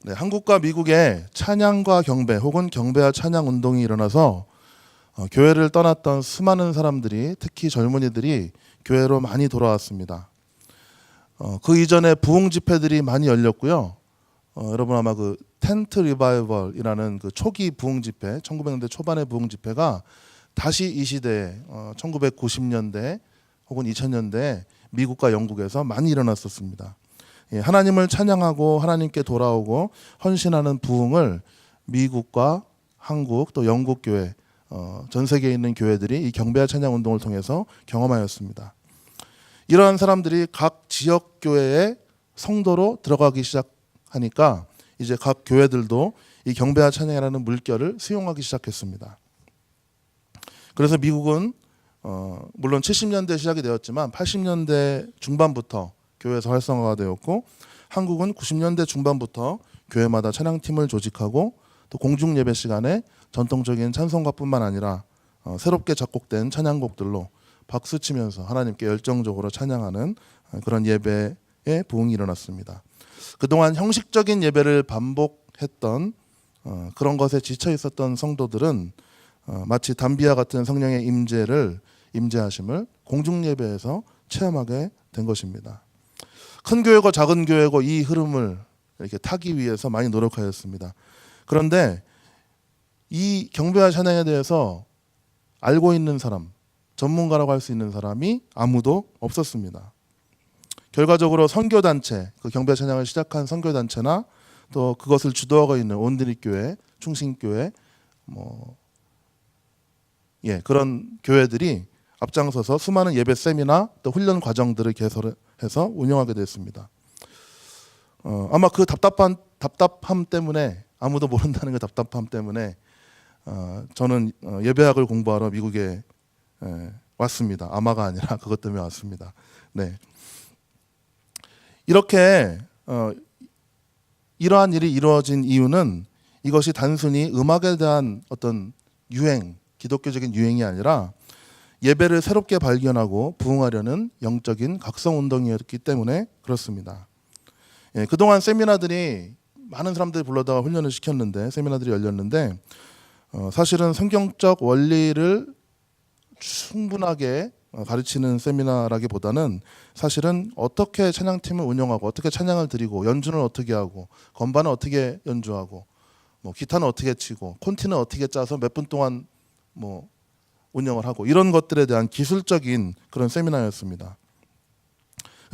네, 한국과 미국의 찬양과 경배 혹은 경배와 찬양 운동이 일어나서 교회를 떠났던 수많은 사람들이, 특히 젊은이들이 교회로 많이 돌아왔습니다. 그 이전에 부흥 집회들이 많이 열렸고요. 여러분 아마 그 텐트 리바이벌이라는 그 초기 부흥 집회, 1900년대 초반의 부흥 집회가 다시 이 시대에 1990년대 혹은 2000년대에 미국과 영국에서 많이 일어났었습니다. 하나님을 찬양하고 하나님께 돌아오고 헌신하는 부흥을 미국과 한국 또 영국 교회, 전 세계에 있는 교회들이 이 경배와 찬양 운동을 통해서 경험하였습니다. 이러한 사람들이 각 지역 교회의 성도로 들어가기 시작하니까 이제 각 교회들도 이 경배와 찬양이라는 물결을 수용하기 시작했습니다. 그래서 미국은 물론 70년대 시작이 되었지만 80년대 중반부터 교회에서 활성화가 되었고, 한국은 90년대 중반부터 교회마다 찬양팀을 조직하고 또 공중 예배 시간에 전통적인 찬송가뿐만 아니라 새롭게 작곡된 찬양곡들로 박수치면서 하나님께 열정적으로 찬양하는 그런 예배의 부흥이 일어났습니다. 그동안 형식적인 예배를 반복했던 그런 것에 지쳐 있었던 성도들은 마치 담비와 같은 성령의 임재하심을 공중 예배에서 체험하게 된 것입니다. 큰 교회고 작은 교회고 이 흐름을 이렇게 타기 위해서 많이 노력하였습니다. 그런데 이 경배와 찬양에 대해서 알고 있는 사람, 전문가라고 할 수 있는 사람이 아무도 없었습니다. 결과적으로 선교단체, 그 경배와 찬양을 시작한 선교단체나 또 그것을 주도하고 있는 온드립교회, 충신교회, 그런 교회들이 앞장서서 수많은 예배 세미나 또 훈련 과정들을 개설해서 운영하게 됐습니다. 아마 그 답답함 때문에, 아무도 모른다는 그 답답함 때문에 저는 예배학을 공부하러 미국에 왔습니다. 아마가 아니라 그것 때문에 왔습니다. 네. 이렇게 이러한 일이 이루어진 이유는 이것이 단순히 음악에 대한 어떤 유행, 기독교적인 유행이 아니라 예배를 새롭게 발견하고 부흥하려는 영적인 각성 운동이었기 때문에 그렇습니다. 그동안 세미나들이 많은 사람들이 불러다가 훈련을 시켰는데, 세미나들이 열렸는데 사실은 성경적 원리를 충분하게 가르치는 세미나라기보다는 사실은 어떻게 찬양팀을 운영하고 어떻게 찬양을 드리고 연주는 어떻게 하고 건반은 어떻게 연주하고 기타는 어떻게 치고 콘티는 어떻게 짜서 몇 분 동안 운영을 하고 이런 것들에 대한 기술적인 그런 세미나였습니다.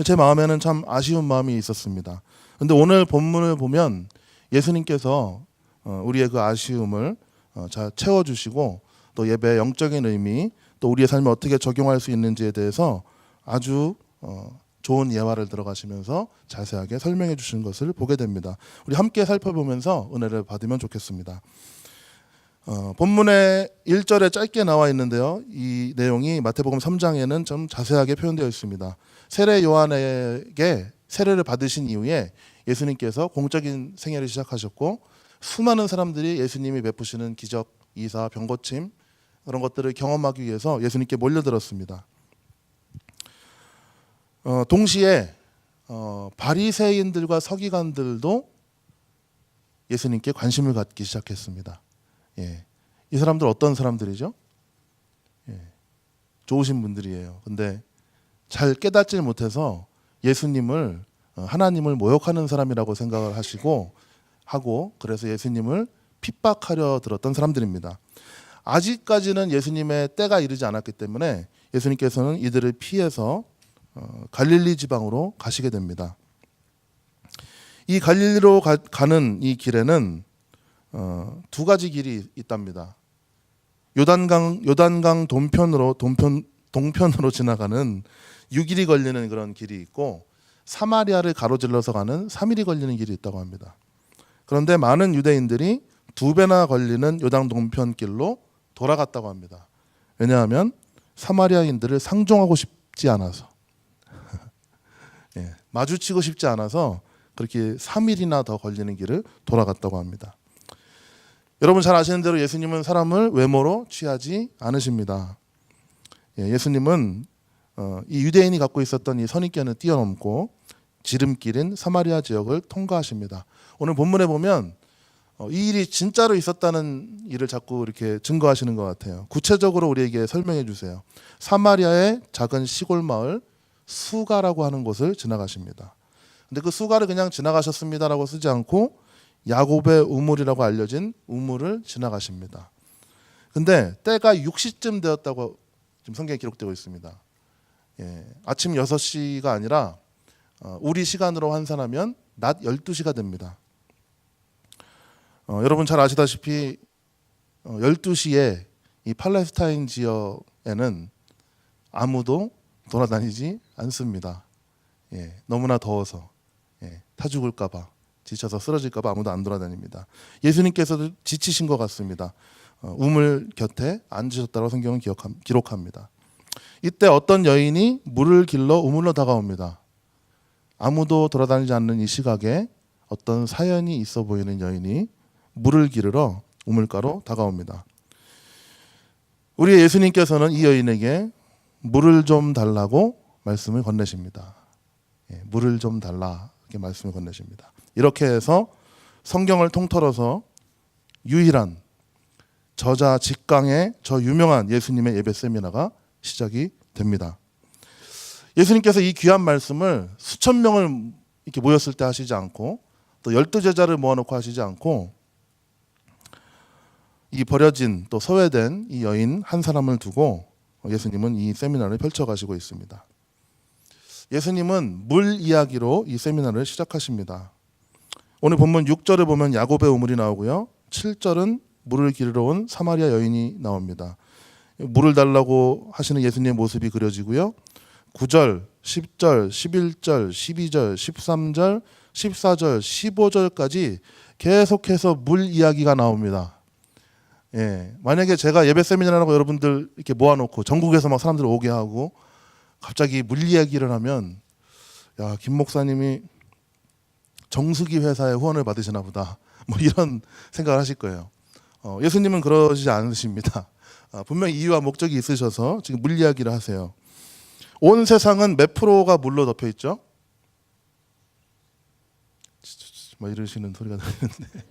제 마음에는 참 아쉬운 마음이 있었습니다. 그런데 오늘 본문을 보면 예수님께서 우리의 그 아쉬움을 잘 채워주시고 또 예배의 영적인 의미, 또 우리의 삶에 어떻게 적용할 수 있는지에 대해서 아주 좋은 예화를 들어가시면서 자세하게 설명해 주시는 것을 보게 됩니다. 우리 함께 살펴보면서 은혜를 받으면 좋겠습니다. 본문의 1절에 짧게 나와 있는데요. 이 내용이 마태복음 3장에는 좀 자세하게 표현되어 있습니다. 세례 요한에게 세례를 받으신 이후에 예수님께서 공적인 생애를 시작하셨고, 수많은 사람들이 예수님이 베푸시는 기적, 이사, 병고침 그런 것들을 경험하기 위해서 예수님께 몰려들었습니다. 동시에 바리새인들과 서기관들도 예수님께 관심을 갖기 시작했습니다. 이 사람들 어떤 사람들이죠? 좋으신 분들이에요. 근데 잘 깨닫질 못해서 예수님을 하나님을 모욕하는 사람이라고 생각을 하고 그래서 예수님을 핍박하려 들었던 사람들입니다. 아직까지는 예수님의 때가 이르지 않았기 때문에 예수님께서는 이들을 피해서 갈릴리 지방으로 가시게 됩니다. 이 갈릴리로 가는 이 길에는 두 가지 길이 있답니다. 요단강 동편으로 지나가는 6일이 걸리는 그런 길이 있고, 사마리아를 가로질러서 가는 3일이 걸리는 길이 있다고 합니다. 그런데 많은 유대인들이 2배나 걸리는 요단 동편길로 돌아갔다고 합니다. 왜냐하면 사마리아인들을 상종하고 싶지 않아서 마주치고 싶지 않아서 그렇게 3일이나 더 걸리는 길을 돌아갔다고 합니다. 여러분 잘 아시는 대로 예수님은 사람을 외모로 취하지 않으십니다. 예수님은 이 유대인이 갖고 있었던 이 선입견을 뛰어넘고 지름길인 사마리아 지역을 통과하십니다. 오늘 본문에 보면 이 일이 진짜로 있었다는 일을 자꾸 이렇게 증거하시는 것 같아요. 구체적으로 우리에게 설명해 주세요. 사마리아의 작은 시골 마을 수가라고 하는 곳을 지나가십니다. 근데 그 수가를 그냥 지나가셨습니다라고 쓰지 않고 야곱의 우물이라고 알려진 우물을 지나가십니다. 근데 때가 6시쯤 되었다고 지금 성경에 기록되고 있습니다. 아침 6시가 아니라 우리 시간으로 환산하면 낮 12시가 됩니다. 여러분 잘 아시다시피 12시에 이 팔레스타인 지역에는 아무도 돌아다니지 않습니다. 너무나 더워서 타 죽을까 봐, 지쳐서 쓰러질까 봐 아무도 안 돌아다닙니다. 예수님께서도 지치신 것 같습니다. 우물 곁에 앉으셨다고 성경은 기록합니다. 이때 어떤 여인이 물을 길러 우물로 다가옵니다. 아무도 돌아다니지 않는 이 시각에 어떤 사연이 있어 보이는 여인이 물을 기르러 우물가로 다가옵니다. 우리 예수님께서는 이 여인에게 물을 좀 달라고 말씀을 건네십니다. 물을 좀 달라 이렇게 말씀을 건네십니다. 이렇게 해서 성경을 통틀어서 유일한 저자 직강의 저 유명한 예수님의 예배 세미나가 시작이 됩니다. 예수님께서 이 귀한 말씀을 수천 명을 이렇게 모였을 때 하시지 않고 또 12제자를 모아놓고 하시지 않고 이 버려진 또 소외된 이 여인 한 사람을 두고 예수님은 이 세미나를 펼쳐가시고 있습니다. 예수님은 물 이야기로 이 세미나를 시작하십니다. 오늘 본문 6절에 보면 야곱의 우물이 나오고요. 7절은 물을 기르러 온 사마리아 여인이 나옵니다. 물을 달라고 하시는 예수님의 모습이 그려지고요. 9절, 10절, 11절, 12절, 13절, 14절, 15절까지 계속해서 물 이야기가 나옵니다. 만약에 제가 예배 세미나라고 여러분들 이렇게 모아놓고 전국에서 막 사람들 오게 하고 갑자기 물 이야기를 하면 야, 김 목사님이 정수기 회사의 후원을 받으시나 보다 뭐 이런 생각을 하실 거예요. 예수님은 그러지 않으십니다. 분명히 이유와 목적이 있으셔서 지금 물 이야기를 하세요. 온 세상은 몇 프로가 물로 덮여 있죠? 뭐 이러시는 소리가 들리는데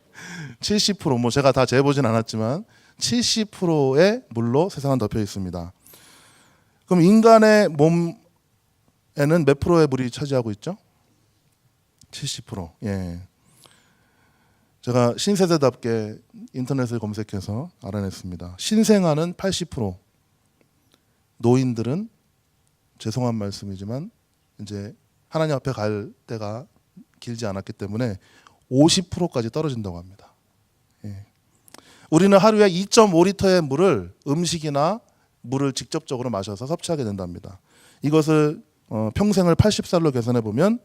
70%, 뭐 제가 다 재보진 않았지만 70%의 물로 세상은 덮여 있습니다. 그럼 인간의 몸에는 몇 프로의 물이 차지하고 있죠? 70%. 제가 신세대답게 인터넷을 검색해서 알아냈습니다. 신생아는 80%, 노인들은 죄송한 말씀이지만 이제 하나님 앞에 갈 때가 길지 않았기 때문에 50%까지 떨어진다고 합니다. 우리는 하루에 2.5리터의 물을 음식이나 물을 직접적으로 마셔서 섭취하게 된답니다. 이것을 평생을 80살로 계산해 보면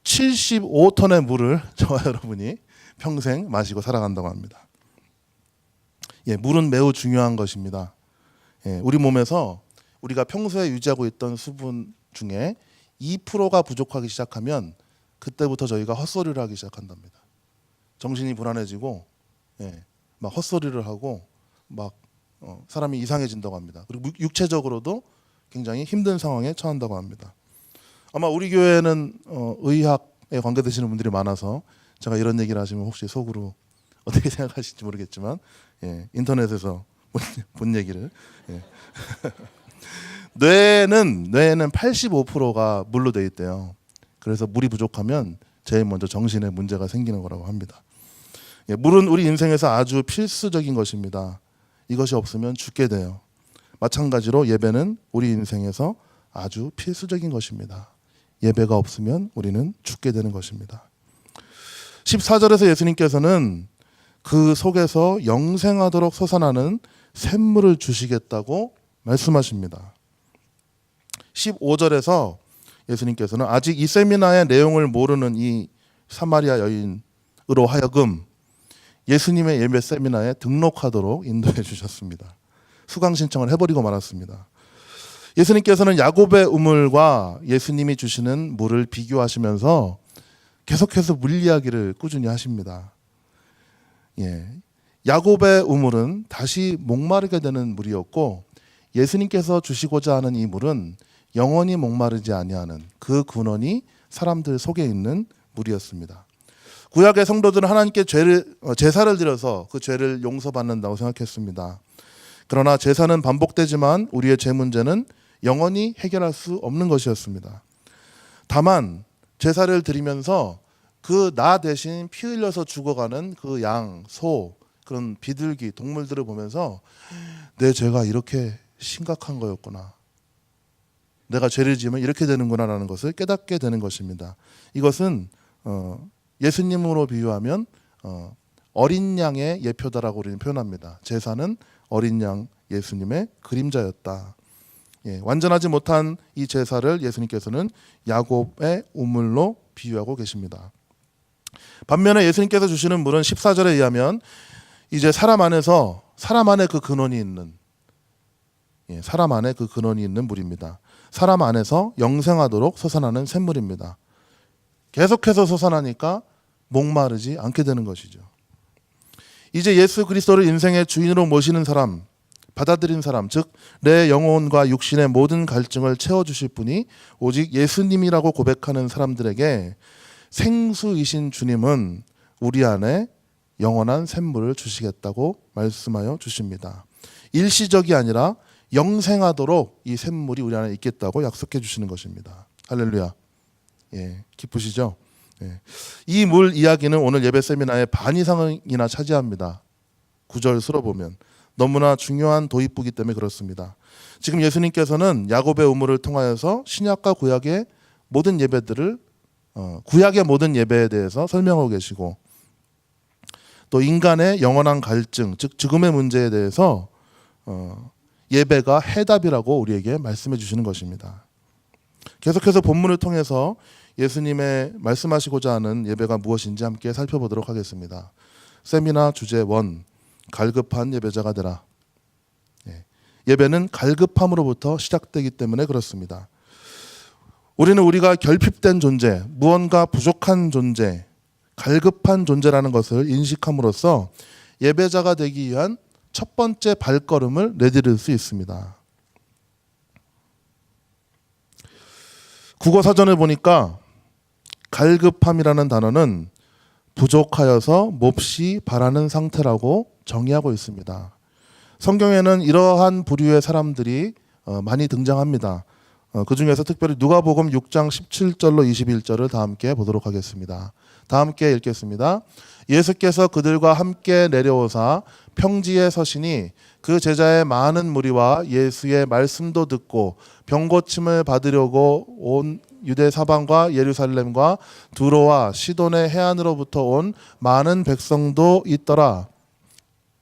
75톤의 물을 저와 여러분이 평생 마시고 살아간다고 합니다. 물은 매우 중요한 것입니다. 우리 몸에서 우리가 평소에 유지하고 있던 수분 중에 2%가 부족하기 시작하면 그때부터 저희가 헛소리를 하기 시작한답니다. 정신이 불안해지고 막 헛소리를 하고 막 사람이 이상해진다고 합니다. 그리고 육체적으로도 굉장히 힘든 상황에 처한다고 합니다. 아마 우리 교회는 의학에 관계되시는 분들이 많아서 제가 이런 얘기를 하시면 혹시 속으로 어떻게 생각하실지 모르겠지만 인터넷에서 본 얘기를 뇌는 85%가 물로 돼 있대요. 그래서 물이 부족하면 제일 먼저 정신에 문제가 생기는 거라고 합니다. 물은 우리 인생에서 아주 필수적인 것입니다. 이것이 없으면 죽게 돼요. 마찬가지로 예배는 우리 인생에서 아주 필수적인 것입니다. 예배가 없으면 우리는 죽게 되는 것입니다. 14절에서 예수님께서는 그 속에서 영생하도록 솟아나는 샘물을 주시겠다고 말씀하십니다. 15절에서 예수님께서는 아직 이 세미나의 내용을 모르는 이 사마리아 여인으로 하여금 예수님의 예배 세미나에 등록하도록 인도해 주셨습니다. 수강 신청을 해버리고 말았습니다. 예수님께서는 야곱의 우물과 예수님이 주시는 물을 비교하시면서 계속해서 물 이야기를 꾸준히 하십니다. 야곱의 우물은 다시 목마르게 되는 물이었고 예수님께서 주시고자 하는 이 물은 영원히 목마르지 아니하는 그 근원이 사람들 속에 있는 물이었습니다. 구약의 성도들은 하나님께 제사를 드려서 그 죄를 용서받는다고 생각했습니다. 그러나 제사는 반복되지만 우리의 죄 문제는 영원히 해결할 수 없는 것이었습니다. 다만 제사를 드리면서 그 나 대신 피 흘려서 죽어가는 그 양, 소, 그런 비둘기, 동물들을 보면서 내 죄가 이렇게 심각한 거였구나. 내가 죄를 지으면 이렇게 되는구나라는 것을 깨닫게 되는 것입니다. 이것은 예수님으로 비유하면 어린 양의 예표다라고 우리는 표현합니다. 제사는 어린 양 예수님의 그림자였다. 완전하지 못한 이 제사를 예수님께서는 야곱의 우물로 비유하고 계십니다. 반면에 예수님께서 주시는 물은 14절에 의하면 이제 사람 안에 그 근원이 있는 사람 안에 그 근원이 있는 물입니다. 사람 안에서 영생하도록 솟아나는 샘물입니다. 계속해서 솟아나니까 목마르지 않게 되는 것이죠. 이제 예수 그리스도를 인생의 주인으로 모시는 사람, 받아들인 사람, 즉 내 영혼과 육신의 모든 갈증을 채워주실 분이 오직 예수님이라고 고백하는 사람들에게 생수이신 주님은 우리 안에 영원한 샘물을 주시겠다고 말씀하여 주십니다. 일시적이 아니라 영생하도록 이 샘물이 우리 안에 있겠다고 약속해 주시는 것입니다. 할렐루야. 기쁘시죠? 이 물 이야기는 오늘 예배 세미나의 반 이상이나 차지합니다. 9절 쓸어보면 너무나 중요한 도입부기 때문에 그렇습니다. 지금 예수님께서는 야곱의 우물을 통하여서 신약과 구약의 모든 예배들을 구약의 모든 예배에 대해서 설명하고 계시고 또 인간의 영원한 갈증, 즉 죽음의 문제에 대해서 예배가 해답이라고 우리에게 말씀해 주시는 것입니다. 계속해서 본문을 통해서 예수님의 말씀하시고자 하는 예배가 무엇인지 함께 살펴보도록 하겠습니다. 세미나 주제 1, 갈급한 예배자가 되라. 예배는 갈급함으로부터 시작되기 때문에 그렇습니다. 우리는 우리가 결핍된 존재, 무언가 부족한 존재, 갈급한 존재라는 것을 인식함으로써 예배자가 되기 위한 첫 번째 발걸음을 내디딜 수 있습니다. 국어 사전을 보니까 갈급함이라는 단어는 부족하여서 몹시 바라는 상태라고 정의하고 있습니다. 성경에는 이러한 부류의 사람들이 많이 등장합니다. 그 중에서 특별히 누가복음 6장 17절로 21절을 다 함께 보도록 하겠습니다. 다 함께 읽겠습니다. 예수께서 그들과 함께 내려오사 평지에 서시니 그 제자의 많은 무리와 예수의 말씀도 듣고 병고침을 받으려고 온 유대 사방과 예루살렘과 두로와 시돈의 해안으로부터 온 많은 백성도 있더라.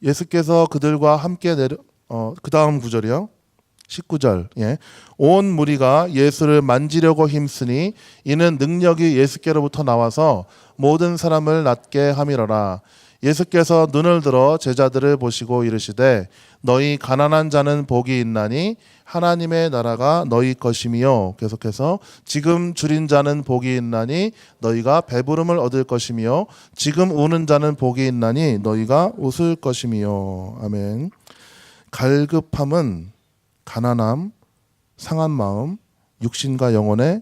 예수께서 그들과 함께 그 다음 구절이요. 19절. 온 무리가 예수를 만지려고 힘쓰니 이는 능력이 예수께로부터 나와서 모든 사람을 낫게 함이로라. 예수께서 눈을 들어 제자들을 보시고 이르시되 너희 가난한 자는 복이 있나니 하나님의 나라가 너희 것이며, 계속해서 지금 줄인 자는 복이 있나니 너희가 배부름을 얻을 것이며 지금 우는 자는 복이 있나니 너희가 웃을 것이며. 아멘. 갈급함은 가난함, 상한 마음, 육신과 영혼의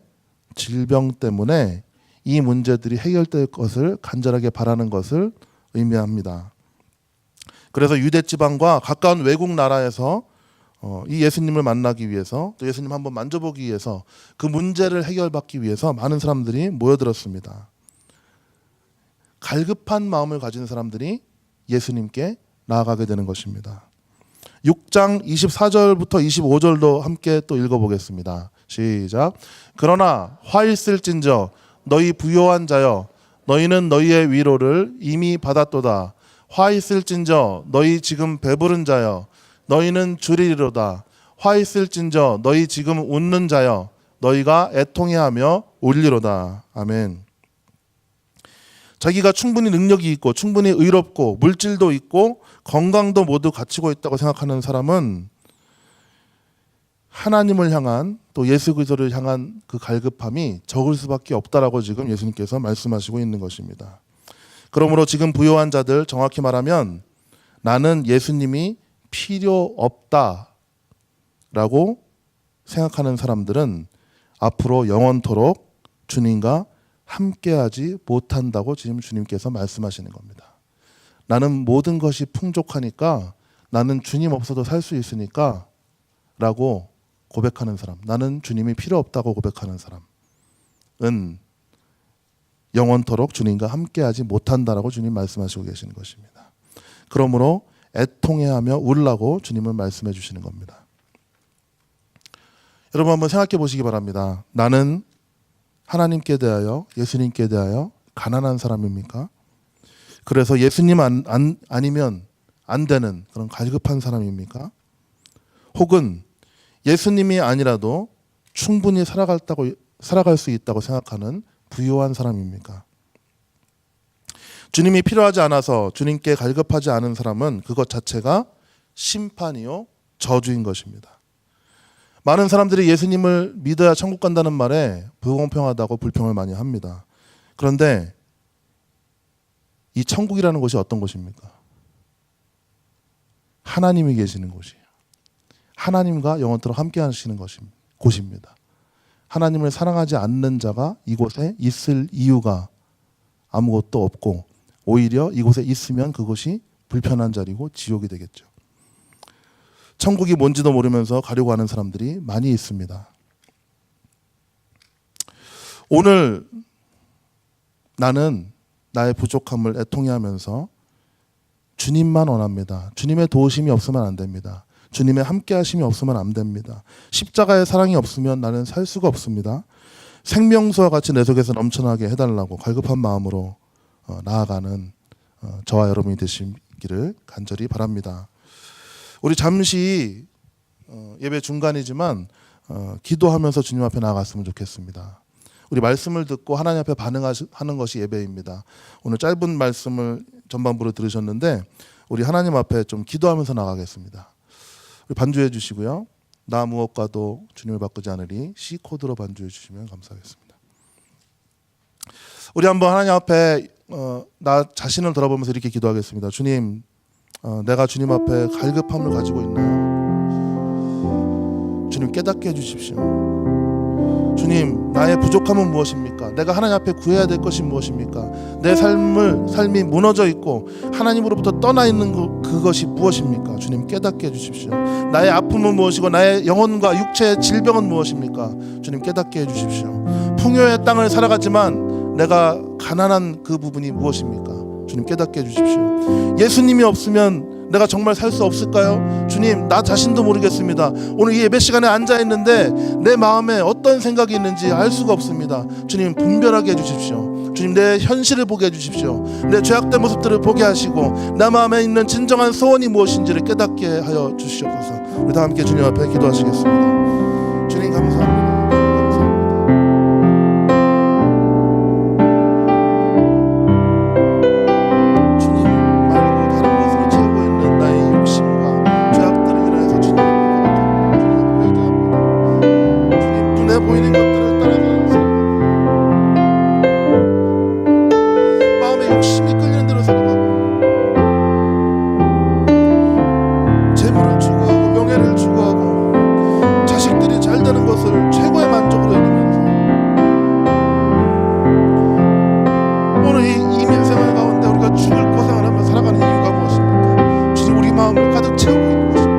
질병 때문에 이 문제들이 해결될 것을 간절하게 바라는 것을 의미합니다. 그래서 유대 지방과 가까운 외국 나라에서 이 예수님을 만나기 위해서, 또 예수님 한번 만져보기 위해서, 그 문제를 해결받기 위해서 많은 사람들이 모여들었습니다. 갈급한 마음을 가진 사람들이 예수님께 나아가게 되는 것입니다. 6장 24절부터 25절도 함께 또 읽어보겠습니다. 시작. 그러나 화 있을진저 너희 부요한 자여 너희는 너희의 위로를 이미 받았도다. 화 있을진저 너희 지금 배부른 자여 너희는 줄이리로다. 화 있을진저 너희 지금 웃는 자여 너희가 애통해하며 울리로다. 아멘. 자기가 충분히 능력이 있고 충분히 의롭고 물질도 있고 건강도 모두 갖추고 있다고 생각하는 사람은 하나님을 향한, 또 예수 그리스도를 향한 그 갈급함이 적을 수밖에 없다라고 지금 예수님께서 말씀하시고 있는 것입니다. 그러므로 지금 부요한 자들, 정확히 말하면 나는 예수님이 필요 없다라고 생각하는 사람들은 앞으로 영원토록 주님과 함께하지 못한다고 지금 주님께서 말씀하시는 겁니다. 나는 모든 것이 풍족하니까, 나는 주님 없어도 살 수 있으니까 라고 고백하는 사람, 나는 주님이 필요 없다고 고백하는 사람은 영원토록 주님과 함께하지 못한다라고 주님 말씀하시고 계시는 것입니다. 그러므로 애통해하며 울라고 주님은 말씀해 주시는 겁니다. 여러분 한번 생각해 보시기 바랍니다. 나는 하나님께 대하여, 예수님께 대하여 가난한 사람입니까? 그래서 예수님 아니면 안 되는 그런 갈급한 사람입니까? 혹은 예수님이 아니라도 충분히 살아갈 수 있다고 생각하는 부유한 사람입니까? 주님이 필요하지 않아서 주님께 갈급하지 않은 사람은 그것 자체가 심판이요 저주인 것입니다. 많은 사람들이 예수님을 믿어야 천국 간다는 말에 불공평하다고 불평을 많이 합니다. 그런데 이 천국이라는 곳이 어떤 곳입니까? 하나님이 계시는 곳이에요. 하나님과 영원토록 함께 하시는 곳입니다. 하나님을 사랑하지 않는 자가 이곳에 있을 이유가 아무것도 없고, 오히려 이곳에 있으면 그것이 불편한 자리고 지옥이 되겠죠. 천국이 뭔지도 모르면서 가려고 하는 사람들이 많이 있습니다. 오늘 나는 나의 부족함을 애통해하면서 주님만 원합니다. 주님의 도우심이 없으면 안 됩니다. 주님의 함께 하심이 없으면 안 됩니다. 십자가의 사랑이 없으면 나는 살 수가 없습니다. 생명수와 같이 내 속에서 넘쳐나게 해달라고 갈급한 마음으로 나아가는 저와 여러분이 되시기를 간절히 바랍니다. 우리 잠시 예배 중간이지만 기도하면서 주님 앞에 나아갔으면 좋겠습니다. 우리 말씀을 듣고 하나님 앞에 반응하는 것이 예배입니다. 오늘 짧은 말씀을 전반부로 들으셨는데 우리 하나님 앞에 좀 기도하면서 나가겠습니다. 우리 반주해 주시고요. 나 무엇과도 주님을 바꾸지 않으리 C 코드로 반주해 주시면 감사하겠습니다. 우리 한번 하나님 앞에 나 자신을 돌아보면서 이렇게 기도하겠습니다. 주님, 내가 주님 앞에 갈급함을 가지고 있나요? 주님 깨닫게 해주십시오. 주님, 나의 부족함은 무엇입니까? 내가 하나님 앞에 구해야 될 것이 무엇입니까? 내 삶이 무너져 있고 하나님으로부터 떠나 있는 그것이 무엇입니까? 주님 깨닫게 해주십시오. 나의 아픔은 무엇이고 나의 영혼과 육체의 질병은 무엇입니까? 주님 깨닫게 해주십시오. 풍요의 땅을 살아가지만 내가 가난한 그 부분이 무엇입니까? 주님 깨닫게 해주십시오. 예수님이 없으면 내가 정말 살 수 없을까요? 주님, 나 자신도 모르겠습니다. 오늘 이 예배 시간에 앉아있는데 내 마음에 어떤 생각이 있는지 알 수가 없습니다. 주님 분별하게 해주십시오. 주님 내 현실을 보게 해주십시오. 내 죄악된 모습들을 보게 하시고 내 마음에 있는 진정한 소원이 무엇인지를 깨닫게 하여 주시옵소서. 우리 다 함께 주님 앞에 기도하시겠습니다. 주님 감사합니다. 보이는 것들을 따라가는 삶, 마음에 욕심이 끌리는 대로 살아가고 재물을 추구하고 명예를 추구하고 자식들이 잘 되는 것을 최고의 만족으로 여기면서 오늘 이 인생활 가운데 우리가 죽을 고생을 하며 살아가는 이유가 무엇입니까? 주님, 우리 마음을 가득 채우고 있는 것입니다.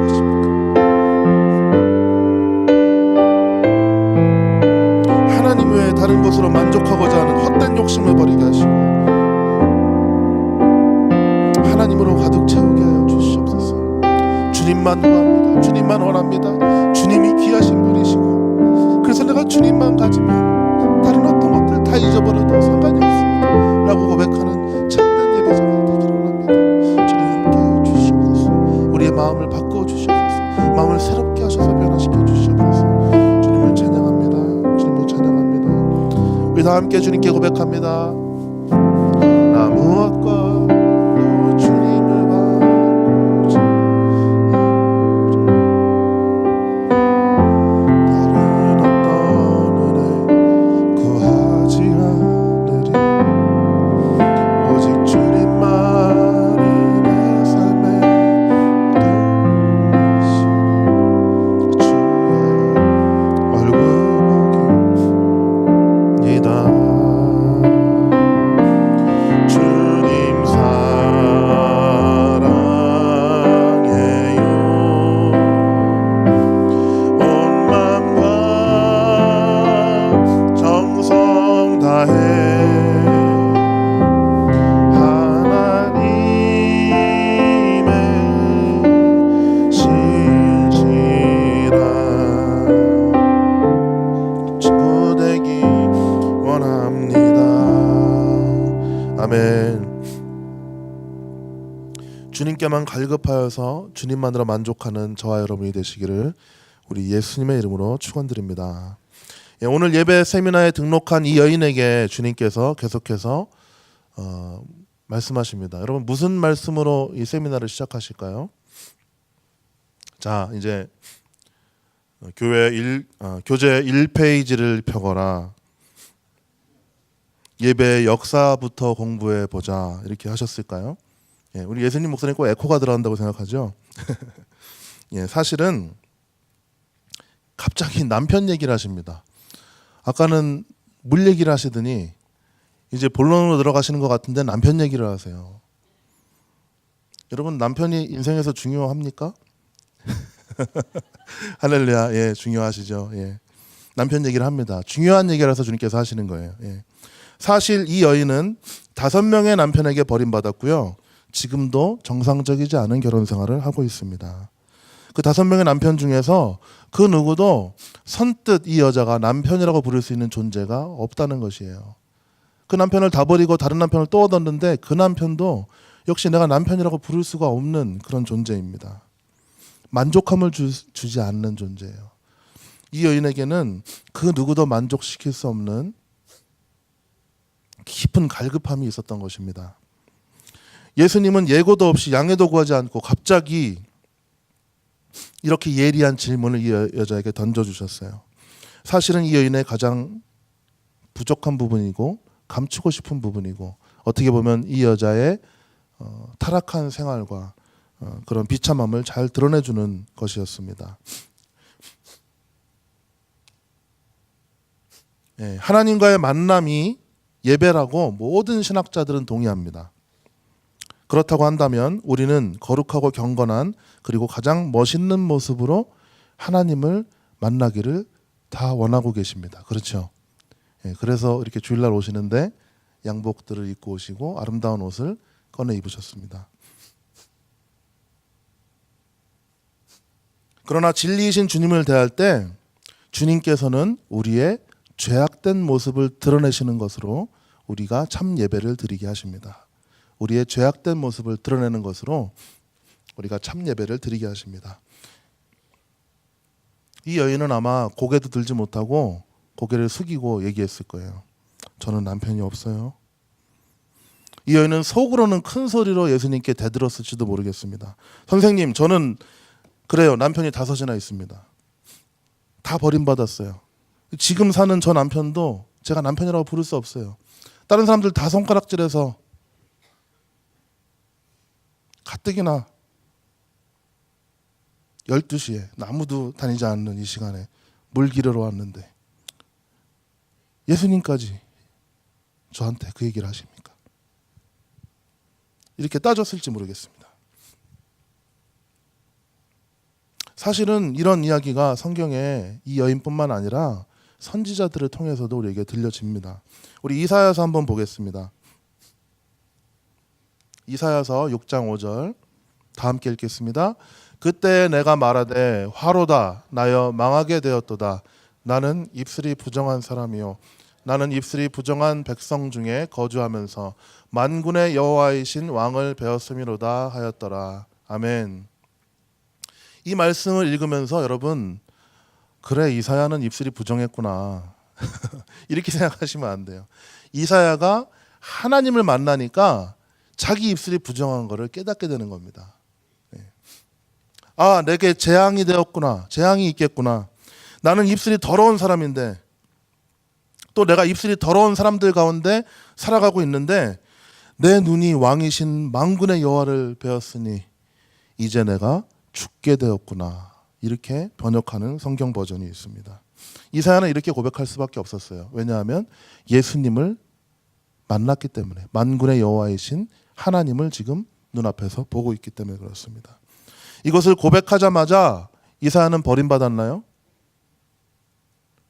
하나님 외에 다른 것으로 만족하고자 하는 헛된 욕심을 버리게 하시고 하나님으로 가득 채우게 하여 주시옵소서. 주님만 구합니다. 주님만 원합니다. 주님이 귀하신 분이시고 그래서 내가 주님만 가지면 다른 어떤 것들 다 잊어버려도 상관이 없습니다 라고 고백하는 참된 예배자가 되기를 원합니다. 주님 함께 하여 주시옵소서. 우리의 마음을 바꾸어 주시옵소서. 마음을 새롭게 하셔서 변화시켜 주시옵소서. 주님을 찬양합니다. 우리 다 함께 주님께 고백합니다. 나 무엇과 또 주님을 바꾸지 다른 어떤 은혜 구하지 않으리 오직 주님만이 내 삶의 도우시니 주의 주님께만 갈급하여서 주님만으로 만족하는 저와 여러분이 되시기를 우리 예수님의 이름으로 축원드립니다. 오늘 예배 세미나에 등록한 이 여인에게 주님께서 계속해서 말씀하십니다. 여러분 무슨 말씀으로 이 세미나를 시작하실까요? 자, 이제 교재 1페이지를 펴거라. 예배의 역사부터 공부해 보자. 이렇게 하셨을까요? 우리 예수님 목소리는 꼭 에코가 들어간다고 생각하죠. 사실은 갑자기 남편 얘기를 하십니다. 아까는 물 얘기를 하시더니 이제 본론으로 들어가시는 것 같은데 남편 얘기를 하세요. 여러분 남편이 인생에서 중요합니까? 할렐루야. 예, 중요하시죠. 예. 남편 얘기를 합니다. 중요한 얘기라서 주님께서 하시는 거예요. 예. 사실 이 여인은 5명의 남편에게 버림받았고요. 지금도 정상적이지 않은 결혼 생활을 하고 있습니다. 그 5명의 남편 중에서 그 누구도 선뜻 이 여자가 남편이라고 부를 수 있는 존재가 없다는 것이에요. 그 남편을 다 버리고 다른 남편을 또 얻었는데 그 남편도 역시 내가 남편이라고 부를 수가 없는 그런 존재입니다. 만족함을 주지 않는 존재예요. 이 여인에게는 그 누구도 만족시킬 수 없는 깊은 갈급함이 있었던 것입니다. 예수님은 예고도 없이 양해도 구하지 않고 갑자기 이렇게 예리한 질문을 이 여자에게 던져주셨어요. 사실은 이 여인의 가장 부족한 부분이고 감추고 싶은 부분이고 어떻게 보면 이 여자의 타락한 생활과 그런 비참함을 잘 드러내주는 것이었습니다. 하나님과의 만남이 예배라고 모든 신학자들은 동의합니다. 그렇다고 한다면 우리는 거룩하고 경건한 그리고 가장 멋있는 모습으로 하나님을 만나기를 다 원하고 계십니다. 그렇죠? 그래서 이렇게 주일날 오시는데 양복들을 입고 오시고 아름다운 옷을 꺼내 입으셨습니다. 그러나 진리이신 주님을 대할 때 주님께서는 우리의 죄악된 모습을 드러내시는 것으로 우리가 참 예배를 드리게 하십니다. 우리의 죄악된 모습을 드러내는 것으로 우리가 참 예배를 드리게 하십니다. 이 여인은 아마 고개도 들지 못하고 고개를 숙이고 얘기했을 거예요. 저는 남편이 없어요. 이 여인은 속으로는 큰 소리로 예수님께 대들었을지도 모르겠습니다. 선생님, 저는 그래요. 남편이 5이나 있습니다. 다 버림받았어요. 지금 사는 저 남편도 제가 남편이라고 부를 수 없어요. 다른 사람들 다 손가락질해서 가뜩이나 12시에 아무도 다니지 않는 이 시간에 물 기르러 왔는데 예수님까지 저한테 그 얘기를 하십니까? 이렇게 따졌을지 모르겠습니다. 사실은 이런 이야기가 성경에 이 여인뿐만 아니라 선지자들을 통해서도 우리에게 들려집니다. 우리 이사야서 한번 보겠습니다. 이사야서 6장 5절 다 함께 읽겠습니다. 그때 내가 말하되 화로다 나여 망하게 되었도다. 나는 입술이 부정한 사람이요 나는 입술이 부정한 백성 중에 거주하면서 만군의 여호와이신 왕을 배웠음이로다 하였더라. 아멘. 이 말씀을 읽으면서 여러분 그래 이사야는 입술이 부정했구나 이렇게 생각하시면 안 돼요. 이사야가 하나님을 만나니까 자기 입술이 부정한 것을 깨닫게 되는 겁니다. 아, 내게 재앙이 되었구나. 재앙이 있겠구나. 나는 입술이 더러운 사람인데 또 내가 입술이 더러운 사람들 가운데 살아가고 있는데 내 눈이 왕이신 만군의 여호와를 배웠으니 이제 내가 죽게 되었구나. 이렇게 번역하는 성경 버전이 있습니다. 이사야는 이렇게 고백할 수밖에 없었어요. 왜냐하면 예수님을 만났기 때문에 만군의 여호와이신 하나님을 지금 눈앞에서 보고 있기 때문에 그렇습니다. 이것을 고백하자마자 이사야는 버림받았나요?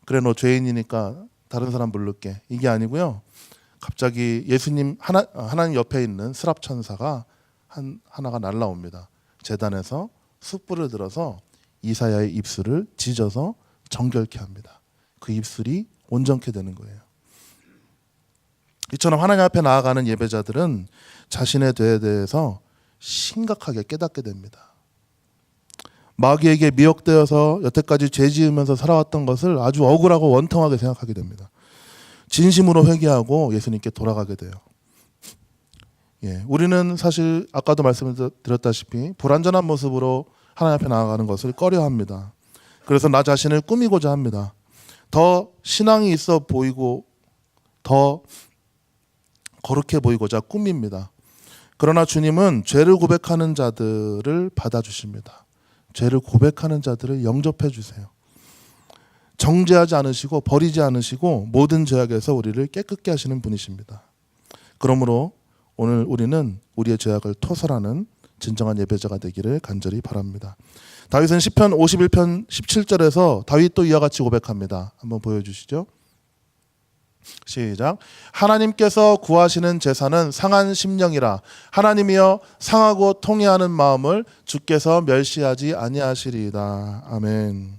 그래 너 죄인이니까 다른 사람 부를게. 이게 아니고요. 갑자기 예수님 하나님 옆에 있는 스랍 천사가 하나가 날라옵니다. 제단에서 숯불을 들어서 이사야의 입술을 찢어서 정결케 합니다. 그 입술이 온전케 되는 거예요. 이처럼 하나님 앞에 나아가는 예배자들은 자신의 죄에 대해서 심각하게 깨닫게 됩니다. 마귀에게 미혹되어서 여태까지 죄 지으면서 살아왔던 것을 아주 억울하고 원통하게 생각하게 됩니다. 진심으로 회개하고 예수님께 돌아가게 돼요. 우리는 사실 아까도 말씀드렸다시피 불완전한 모습으로 하나님 앞에 나아가는 것을 꺼려합니다. 그래서 나 자신을 꾸미고자 합니다. 더 신앙이 있어 보이고 더 거룩해 보이고자 꾸밉니다. 그러나 주님은 죄를 고백하는 자들을 받아주십니다. 죄를 고백하는 자들을 영접해 주세요. 정죄하지 않으시고 버리지 않으시고 모든 죄악에서 우리를 깨끗게 하시는 분이십니다. 그러므로 오늘 우리는 우리의 죄악을 토설하는 진정한 예배자가 되기를 간절히 바랍니다. 다윗은 시편 51편 17절에서 다윗도 이와 같이 고백합니다. 한번 보여주시죠. 시작. 하나님께서 구하시는 제사는 상한 심령이라. 하나님이여 상하고 통회하는 마음을 주께서 멸시하지 아니하시리이다. 아멘.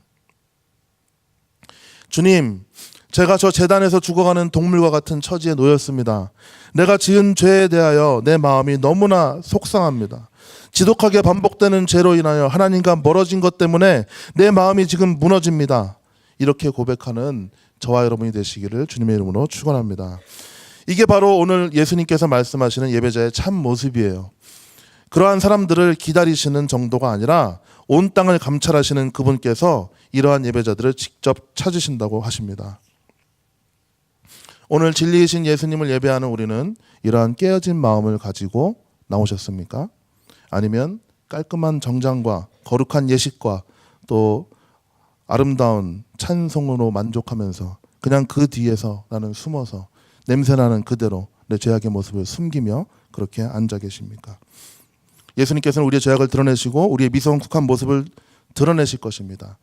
주님, 제가 저 제단에서 죽어가는 동물과 같은 처지에 놓였습니다. 내가 지은 죄에 대하여 내 마음이 너무나 속상합니다. 지독하게 반복되는 죄로 인하여 하나님과 멀어진 것 때문에 내 마음이 지금 무너집니다. 이렇게 고백하는 저와 여러분이 되시기를 주님의 이름으로 축원합니다. 이게 바로 오늘 예수님께서 말씀하시는 예배자의 참 모습이에요. 그러한 사람들을 기다리시는 정도가 아니라 온 땅을 감찰하시는 그분께서 이러한 예배자들을 직접 찾으신다고 하십니다. 오늘 진리이신 예수님을 예배하는 우리는 이러한 깨어진 마음을 가지고 나오셨습니까? 아니면 깔끔한 정장과 거룩한 예식과 또 아름다운 찬송으로 만족하면서 그냥 그 뒤에서 나는 숨어서 냄새나는 그대로 내 죄악의 모습을 숨기며 그렇게 앉아 계십니까? 예수님께서는 우리의 죄악을 드러내시고 우리의 미성숙한 모습을 드러내실 것입니다.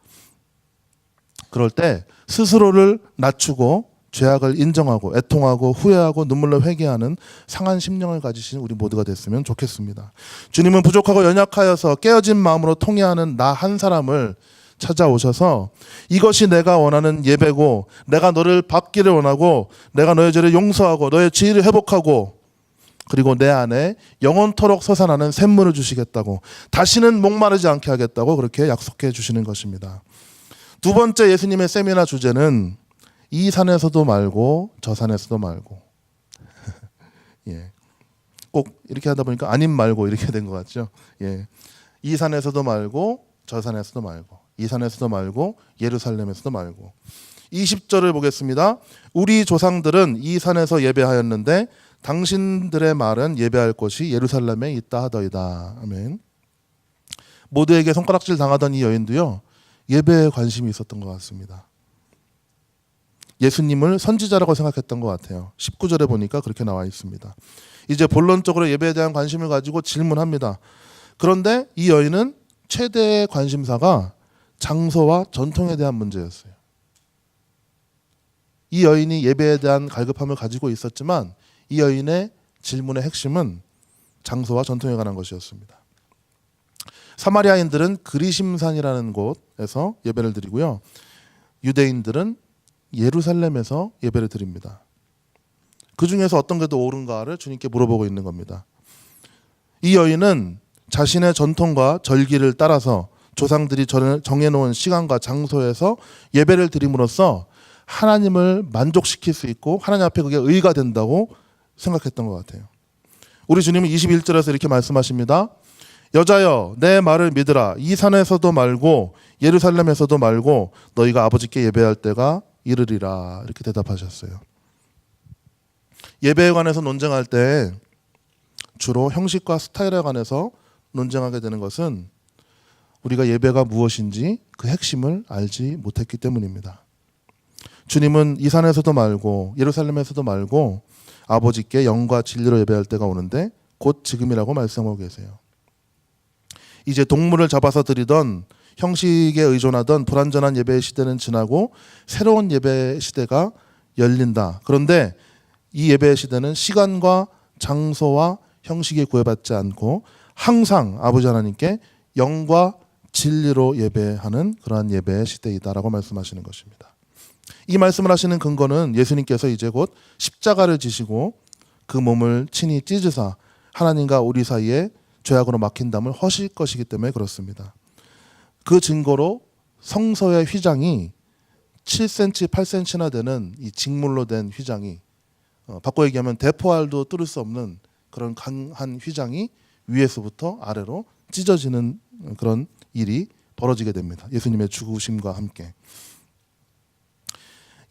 그럴 때 스스로를 낮추고 죄악을 인정하고 애통하고 후회하고 눈물로 회개하는 상한 심령을 가지신 우리 모두가 됐으면 좋겠습니다. 주님은 부족하고 연약하여서 깨어진 마음으로 통회하는 나 한 사람을 찾아오셔서 이것이 내가 원하는 예배고 내가 너를 받기를 원하고 내가 너의 죄를 용서하고 너의 지위를 회복하고 그리고 내 안에 영원토록 솟아나는 샘물을 주시겠다고 다시는 목마르지 않게 하겠다고 그렇게 약속해 주시는 것입니다. 두 번째 예수님의 세미나 주제는 이 산에서도 말고 저 산에서도 말고 꼭 이렇게 하다 보니까 아님 말고 이렇게 된 것 같죠. 이 산에서도 말고 저 산에서도 말고 이 산에서도 말고 예루살렘에서도 말고 20절을 보겠습니다. 우리 조상들은 이 산에서 예배하였는데 당신들의 말은 예배할 곳이 예루살렘에 있다 하더이다. 아멘. 모두에게 손가락질 당하던 이 여인도요 예배에 관심이 있었던 것 같습니다. 예수님을 선지자라고 생각했던 것 같아요. 19절에 보니까 그렇게 나와 있습니다. 이제 본론적으로 예배에 대한 관심을 가지고 질문합니다. 그런데 이 여인은 최대의 관심사가 장소와 전통에 대한 문제였어요. 이 여인이 예배에 대한 갈급함을 가지고 있었지만 이 여인의 질문의 핵심은 장소와 전통에 관한 것이었습니다. 사마리아인들은 그리심산이라는 곳에서 예배를 드리고요. 유대인들은 예루살렘에서 예배를 드립니다. 그 중에서 어떤 게 더 옳은가를 주님께 물어보고 있는 겁니다. 이 여인은 자신의 전통과 절기를 따라서 조상들이 정해놓은 시간과 장소에서 예배를 드림으로써 하나님을 만족시킬 수 있고 하나님 앞에 그게 의가 된다고 생각했던 것 같아요. 우리 주님은 21절에서 이렇게 말씀하십니다. 여자여 내 말을 믿으라. 이 산에서도 말고 예루살렘에서도 말고 너희가 아버지께 예배할 때가 이르리라. 이렇게 대답하셨어요. 예배에 관해서 논쟁할 때 주로 형식과 스타일에 관해서 논쟁하게 되는 것은 우리가 예배가 무엇인지 그 핵심을 알지 못했기 때문입니다. 주님은 이 산에서도 말고 예루살렘에서도 말고 아버지께 영과 진리로 예배할 때가 오는데 곧 지금이라고 말씀하고 계세요. 이제 동물을 잡아서 드리던 형식에 의존하던 불완전한 예배의 시대는 지나고 새로운 예배 시대가 열린다. 그런데 이 예배의 시대는 시간과 장소와 형식에 구애받지 않고 항상 아버지 하나님께 영과 진리로 예배하는 그러한 예배의 시대이다라고 말씀하시는 것입니다. 이 말씀을 하시는 근거는 예수님께서 이제 곧 십자가를 지시고 그 몸을 친히 찢으사 하나님과 우리 사이에 죄악으로 막힌 담을 허실 것이기 때문에 그렇습니다. 그 증거로 성소의 휘장이 7cm, 8cm나 되는 이 직물로 된 휘장이 바꿔 얘기하면 대포알도 뚫을 수 없는 그런 강한 휘장이 위에서부터 아래로 찢어지는 그런 일이 벌어지게 됩니다. 예수님의 죽으심과 함께.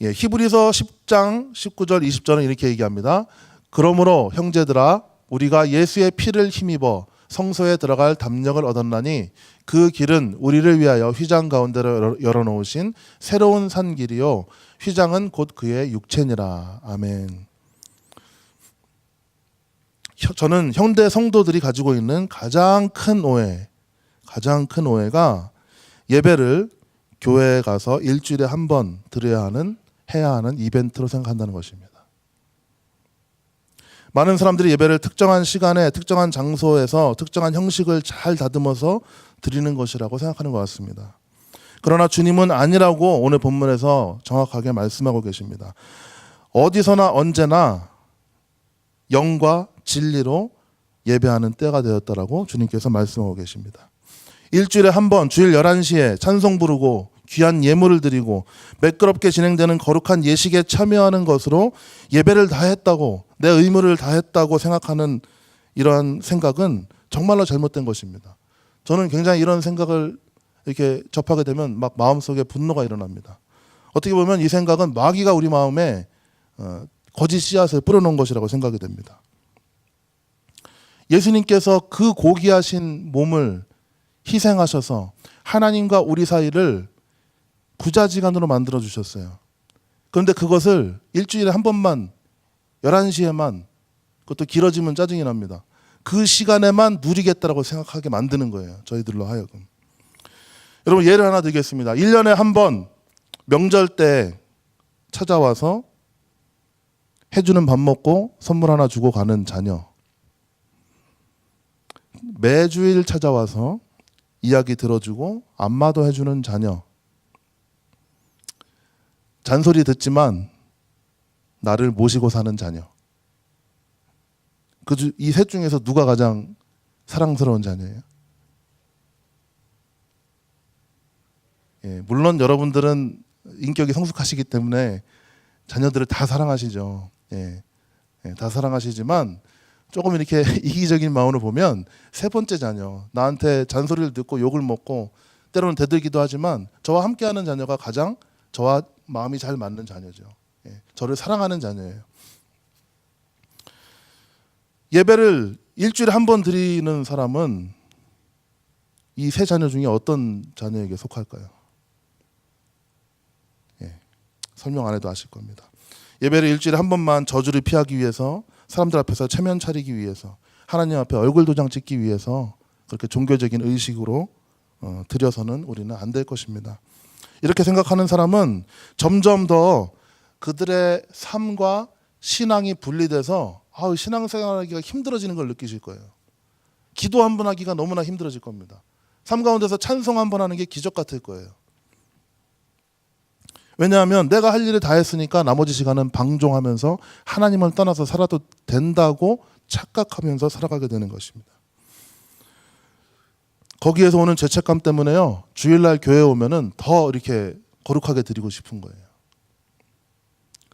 히브리서 10장 19절 20절은 이렇게 얘기합니다. 그러므로 형제들아 우리가 예수의 피를 힘입어 성소에 들어갈 담력을 얻었나니 그 길은 우리를 위하여 휘장 가운데로 열어놓으신 새로운 산 길이요 휘장은 곧 그의 육체니라. 아멘. 저는 현대 성도들이 가지고 있는 가장 큰 오해가 예배를 교회에 가서 일주일에 한 번 해야 하는 이벤트로 생각한다는 것입니다. 많은 사람들이 예배를 특정한 시간에 특정한 장소에서 특정한 형식을 잘 다듬어서 드리는 것이라고 생각하는 것 같습니다. 그러나 주님은 아니라고 오늘 본문에서 정확하게 말씀하고 계십니다. 어디서나 언제나 영과 진리로 예배하는 때가 되었다라고 주님께서 말씀하고 계십니다. 일주일에 한 번 주일 11시에 찬송 부르고 귀한 예물을 드리고 매끄럽게 진행되는 거룩한 예식에 참여하는 것으로 예배를 다 했다고 내 의무를 다 했다고 생각하는 이러한 생각은 정말로 잘못된 것입니다. 저는 굉장히 이런 생각을 이렇게 접하게 되면 막 마음속에 분노가 일어납니다. 어떻게 보면 이 생각은 마귀가 우리 마음에 거짓 씨앗을 뿌려놓은 것이라고 생각이 됩니다. 예수님께서 그 고귀하신 몸을 희생하셔서 하나님과 우리 사이를 부자지간으로 만들어 주셨어요. 그런데 그것을 일주일에 한 번만 11시에만 그것도 길어지면 짜증이 납니다. 그 시간에만 누리겠다라고 생각하게 만드는 거예요. 저희들로 하여금. 여러분 예를 하나 드리겠습니다. 1년에 한 번 명절 때 찾아와서 해주는 밥 먹고 선물 하나 주고 가는 자녀. 매주일 찾아와서 이야기 들어주고 안마도 해주는 자녀. 잔소리 듣지만 나를 모시고 사는 자녀. 이 셋 중에서 누가 가장 사랑스러운 자녀예요? 물론 여러분들은 인격이 성숙하시기 때문에 자녀들을 다 사랑하시죠. 다 사랑하시지만 조금 이렇게 이기적인 마음으로 보면 세 번째 자녀, 나한테 잔소리를 듣고 욕을 먹고 때로는 대들기도 하지만 저와 함께하는 자녀가 가장 저와 마음이 잘 맞는 자녀죠. 저를 사랑하는 자녀예요. 예배를 일주일에 한 번 드리는 사람은 이 세 자녀 중에 어떤 자녀에게 속할까요? 설명 안 해도 아실 겁니다. 예배를 일주일에 한 번만 저주를 피하기 위해서 사람들 앞에서 체면 차리기 위해서 하나님 앞에 얼굴 도장 찍기 위해서 그렇게 종교적인 의식으로 드려서는 우리는 안 될 것입니다. 이렇게 생각하는 사람은 점점 더 그들의 삶과 신앙이 분리돼서 신앙생활하기가 힘들어지는 걸 느끼실 거예요. 기도 한 번 하기가 너무나 힘들어질 겁니다. 삶 가운데서 찬송 한 번 하는 게 기적 같을 거예요. 왜냐하면 내가 할 일을 다 했으니까 나머지 시간은 방종하면서 하나님을 떠나서 살아도 된다고 착각하면서 살아가게 되는 것입니다. 거기에서 오는 죄책감 때문에요. 주일날 교회에 오면은 더 이렇게 거룩하게 드리고 싶은 거예요.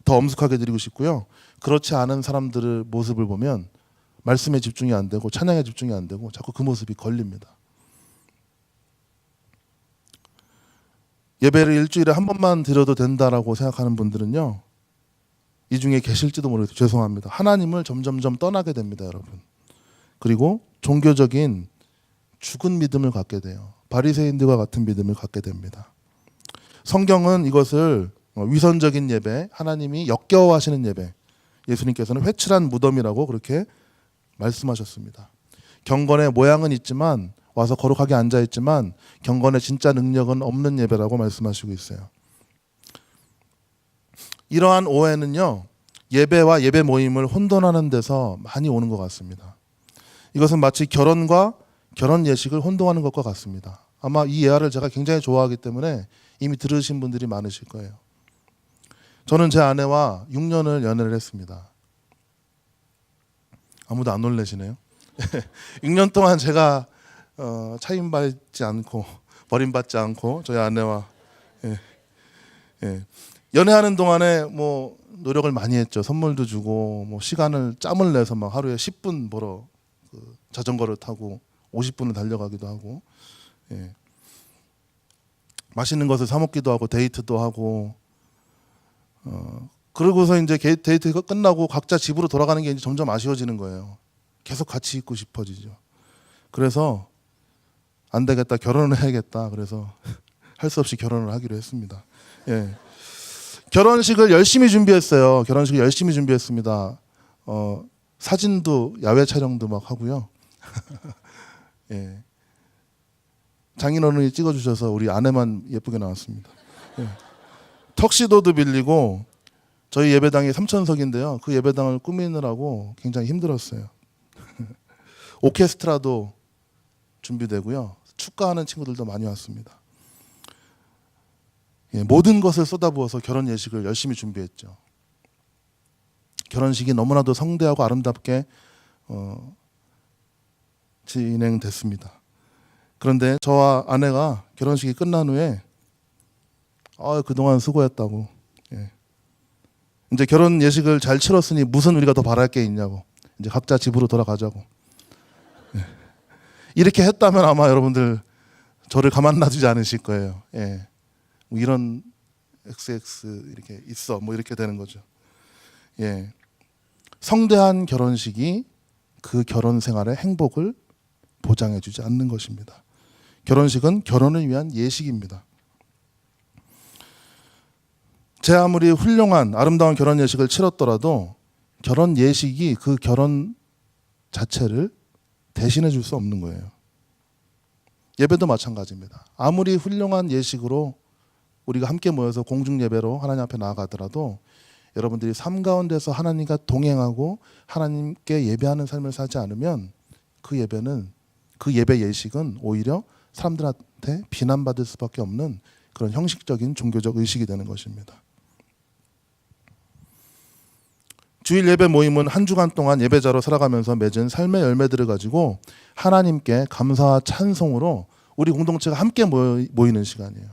더 엄숙하게 드리고 싶고요. 그렇지 않은 사람들의 모습을 보면 말씀에 집중이 안 되고 찬양에 집중이 안 되고 자꾸 그 모습이 걸립니다. 예배를 일주일에 한 번만 드려도 된다라고 생각하는 분들은요. 이 중에 계실지도 모르겠어요. 죄송합니다. 하나님을 점점점 떠나게 됩니다, 여러분. 그리고 종교적인 죽은 믿음을 갖게 돼요. 바리새인들과 같은 믿음을 갖게 됩니다. 성경은 이것을 위선적인 예배, 하나님이 역겨워하시는 예배, 예수님께서는 회칠한 무덤이라고 그렇게 말씀하셨습니다. 경건의 모양은 있지만 와서 거룩하게 앉아있지만 경건의 진짜 능력은 없는 예배라고 말씀하시고 있어요. 이러한 오해는요. 예배와 예배 모임을 혼돈하는 데서 많이 오는 것 같습니다. 이것은 마치 결혼과 결혼 예식을 혼동하는 것과 같습니다. 아마 이 예화를 제가 굉장히 좋아하기 때문에 이미 들으신 분들이 많으실 거예요. 저는 제 아내와 6년을 연애를 했습니다. 아무도 안 놀라시네요. 6년 동안 제가 차임받지 않고 버림받지 않고 저희 아내와 예, 예. 연애하는 동안에 뭐 노력을 많이 했죠. 선물도 주고 뭐 시간을 짬을 내서 막 하루에 10분 보러 그 자전거를 타고 50분을 달려가기도 하고 예. 맛있는 것을 사 먹기도 하고 데이트도 하고 그러고서 이제 데이트가 끝나고 각자 집으로 돌아가는 게 이제 점점 아쉬워지는 거예요. 계속 같이 있고 싶어지죠. 그래서 안 되겠다, 결혼을 해야겠다. 그래서 할 수 없이 결혼을 하기로 했습니다. 예. 결혼식을 열심히 준비했어요. 결혼식을 열심히 준비했습니다. 사진도 야외 촬영도 막 하고요. 예. 장인어른이 찍어주셔서 우리 아내만 예쁘게 나왔습니다. 예. 턱시도도 빌리고 저희 예배당이 3,000석인데요. 그 예배당을 꾸미느라고 굉장히 힘들었어요. 오케스트라도 준비되고요. 축가하는 친구들도 많이 왔습니다. 예, 모든 것을 쏟아부어서 결혼 예식을 열심히 준비했죠. 결혼식이 너무나도 성대하고 아름답게 진행됐습니다. 그런데 저와 아내가 결혼식이 끝난 후에 그동안 수고했다고. 예. 이제 결혼 예식을 잘 치렀으니 무슨 우리가 더 바랄 게 있냐고. 이제 각자 집으로 돌아가자고. 예. 이렇게 했다면 아마 여러분들 저를 가만 놔두지 않으실 거예요. 예. 뭐 이런 XX 이렇게 있어 뭐 이렇게 되는 거죠. 예. 성대한 결혼식이 그 결혼 생활의 행복을 보장해주지 않는 것입니다. 결혼식은 결혼을 위한 예식입니다. 제 아무리 훌륭한 아름다운 결혼 예식을 치렀더라도 결혼 예식이 그 결혼 자체를 대신해 줄 수 없는 거예요. 예배도 마찬가지입니다. 아무리 훌륭한 예식으로 우리가 함께 모여서 공중 예배로 하나님 앞에 나아가더라도 여러분들이 삶 가운데서 하나님과 동행하고 하나님께 예배하는 삶을 살지 않으면 그 예배 예식은 오히려 사람들한테 비난받을 수밖에 없는 그런 형식적인 종교적 의식이 되는 것입니다. 주일 예배 모임은 한 주간 동안 예배자로 살아가면서 맺은 삶의 열매들을 가지고 하나님께 감사와 찬송으로 우리 공동체가 함께 모이는 시간이에요.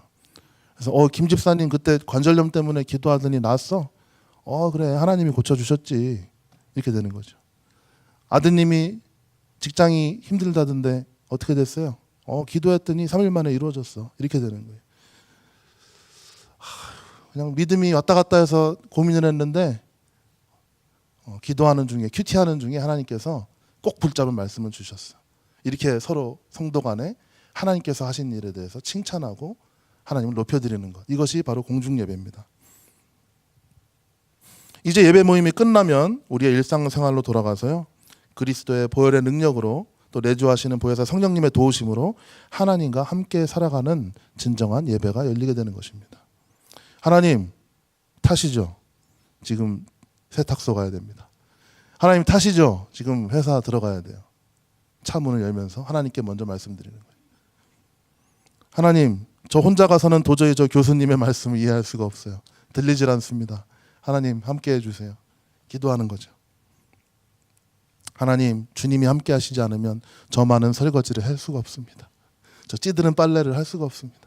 그래서 김 집사님 그때 관절염 때문에 기도하더니 나았어? 그래 하나님이 고쳐주셨지. 이렇게 되는 거죠. 아드님이 직장이 힘들다던데 어떻게 됐어요? 기도했더니 3일 만에 이루어졌어. 이렇게 되는 거예요. 그냥 믿음이 왔다 갔다 해서 고민을 했는데 기도하는 중에 큐티하는 중에 하나님께서 꼭 붙잡은 말씀을 주셨어. 이렇게 서로 성도 간에 하나님께서 하신 일에 대해서 칭찬하고 하나님을 높여드리는 것. 이것이 바로 공중예배입니다. 이제 예배 모임이 끝나면 우리의 일상생활로 돌아가서요. 그리스도의 보혈의 능력으로 또 내주하시는 보혜사 성령님의 도우심으로 하나님과 함께 살아가는 진정한 예배가 열리게 되는 것입니다. 하나님 타시죠? 지금 세탁소 가야 됩니다. 하나님 타시죠? 지금 회사 들어가야 돼요. 차 문을 열면서 하나님께 먼저 말씀드리는 거예요. 하나님, 저 혼자 가서는 도저히 저 교수님의 말씀을 이해할 수가 없어요. 들리질 않습니다. 하나님 함께 해주세요. 기도하는 거죠. 하나님, 주님이 함께 하시지 않으면 저 많은 설거지를 할 수가 없습니다. 저 찌드는 빨래를 할 수가 없습니다.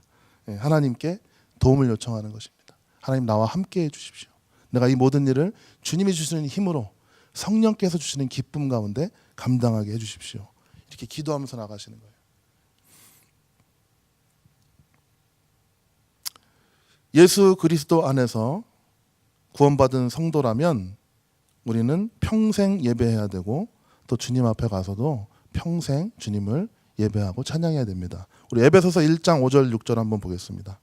하나님께 도움을 요청하는 것입니다. 하나님 나와 함께 해주십시오. 내가 이 모든 일을 주님이 주시는 힘으로 성령께서 주시는 기쁨 가운데 감당하게 해주십시오. 이렇게 기도하면서 나가시는 거예요. 예수 그리스도 안에서 구원받은 성도라면 우리는 평생 예배해야 되고 또 주님 앞에 가서도 평생 주님을 예배하고 찬양해야 됩니다. 우리 에베소서 1장 5절 6절 한번 보겠습니다.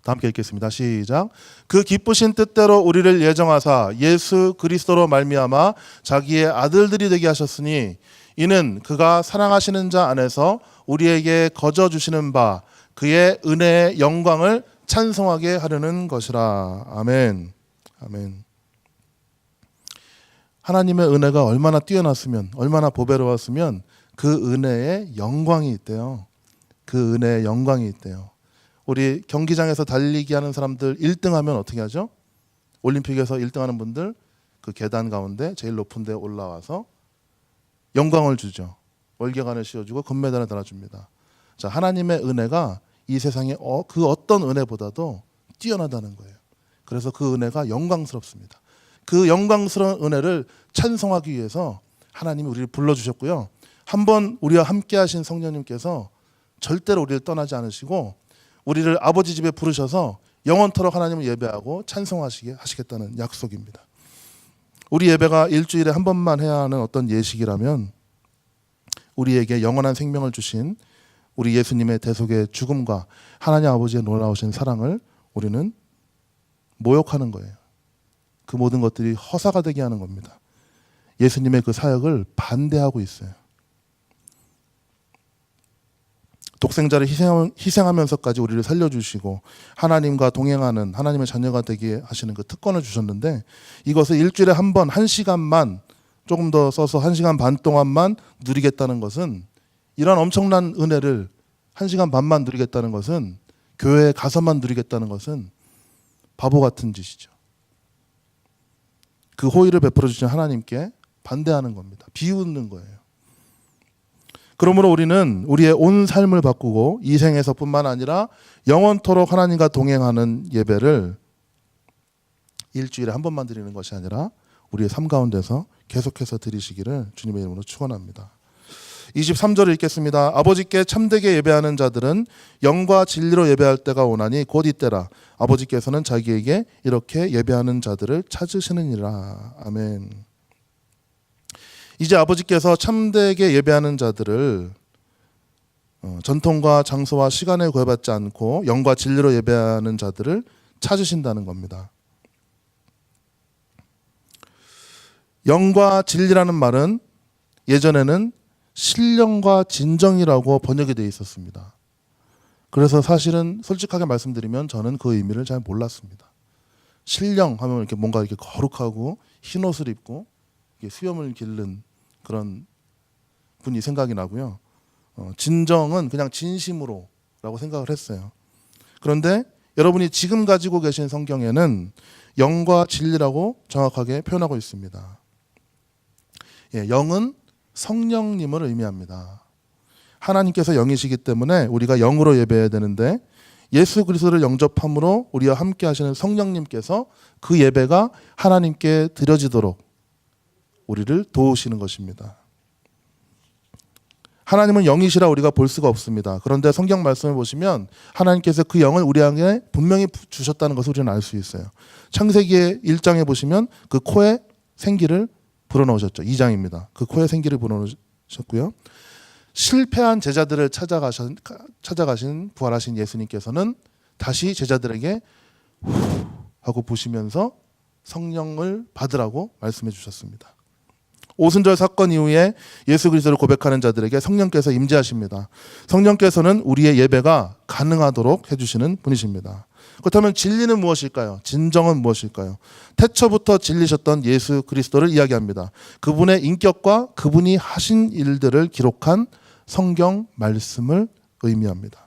다 함께 읽겠습니다. 시작. 그 기쁘신 뜻대로 우리를 예정하사 예수 그리스도로 말미암아 자기의 아들들이 되게 하셨으니 이는 그가 사랑하시는 자 안에서 우리에게 거저 주시는 바 그의 은혜의 영광을 찬송하게 하려는 것이라. 아멘. 아멘. 하나님의 은혜가 얼마나 뛰어났으면 얼마나 보배로웠으면 그 은혜의 영광이 있대요. 그 은혜의 영광이 있대요. 우리 경기장에서 달리기 하는 사람들 1등하면 어떻게 하죠? 올림픽에서 1등하는 분들 그 계단 가운데 제일 높은 데 올라와서 영광을 주죠. 월계관을 씌워주고 금메달을 달아줍니다. 자, 하나님의 은혜가 이 세상의 그 어떤 은혜보다도 뛰어나다는 거예요. 그래서 그 은혜가 영광스럽습니다. 그 영광스러운 은혜를 찬송하기 위해서 하나님이 우리를 불러주셨고요. 한번 우리와 함께 하신 성령님께서 절대로 우리를 떠나지 않으시고 우리를 아버지 집에 부르셔서 영원토록 하나님을 예배하고 찬송하시게 하시겠다는 약속입니다. 우리 예배가 일주일에 한 번만 해야 하는 어떤 예식이라면 우리에게 영원한 생명을 주신 우리 예수님의 대속의 죽음과 하나님 아버지의 놀라우신 사랑을 우리는 모욕하는 거예요. 그 모든 것들이 허사가 되게 하는 겁니다. 예수님의 그 사역을 반대하고 있어요. 독생자를 희생하면서까지 우리를 살려주시고 하나님과 동행하는 하나님의 자녀가 되게 하시는 그 특권을 주셨는데 이것을 일주일에 한 번, 1시간만 조금 더 써서 1시간 반 동안만 누리겠다는 것은 이런 엄청난 은혜를 1시간 반만 누리겠다는 것은 교회에 가서만 누리겠다는 것은 바보 같은 짓이죠. 그 호의를 베풀어 주신 하나님께 반대하는 겁니다. 비웃는 거예요. 그러므로 우리는 우리의 온 삶을 바꾸고 이 생에서뿐만 아니라 영원토록 하나님과 동행하는 예배를 일주일에 한 번만 드리는 것이 아니라 우리의 삶 가운데서 계속해서 드리시기를 주님의 이름으로 축원합니다. 23절을 읽겠습니다. 아버지께 참되게 예배하는 자들은 영과 진리로 예배할 때가 오나니 곧 이때라. 아버지께서는 자기에게 이렇게 예배하는 자들을 찾으시느니라. 아멘. 이제 아버지께서 참되게 예배하는 자들을 전통과 장소와 시간에 구애받지 않고 영과 진리로 예배하는 자들을 찾으신다는 겁니다. 영과 진리라는 말은 예전에는 신령과 진정이라고 번역이 되어 있었습니다. 그래서 사실은 솔직하게 말씀드리면 저는 그 의미를 잘 몰랐습니다. 신령 하면 이렇게 뭔가 이렇게 거룩하고 흰 옷을 입고 수염을 기른 그런 분이 생각이 나고요. 진정은 그냥 진심으로라고 생각을 했어요. 그런데 여러분이 지금 가지고 계신 성경에는 영과 진리라고 정확하게 표현하고 있습니다. 영은 성령님을 의미합니다. 하나님께서 영이시기 때문에 우리가 영으로 예배해야 되는데 예수 그리스도를 영접함으로 우리와 함께 하시는 성령님께서 그 예배가 하나님께 드려지도록 우리를 도우시는 것입니다. 하나님은 영이시라 우리가 볼 수가 없습니다. 그런데 성경 말씀을 보시면 하나님께서 그 영을 우리에게 분명히 주셨다는 것을 우리는 알 수 있어요. 창세기의 1장에 보시면 그 코에 생기를 불어넣으셨죠. 2장입니다. 그 코에 생기를 불어넣으셨고요. 실패한 제자들을 찾아가신 부활하신 예수님께서는 다시 제자들에게 후 하고 부시면서 성령을 받으라고 말씀해 주셨습니다. 오순절 사건 이후에 예수 그리스도를 고백하는 자들에게 성령께서 임재하십니다. 성령께서는 우리의 예배가 가능하도록 해주시는 분이십니다. 그렇다면 진리는 무엇일까요? 진정은 무엇일까요? 태초부터 진리셨던 예수 그리스도를 이야기합니다. 그분의 인격과 그분이 하신 일들을 기록한 성경 말씀을 의미합니다.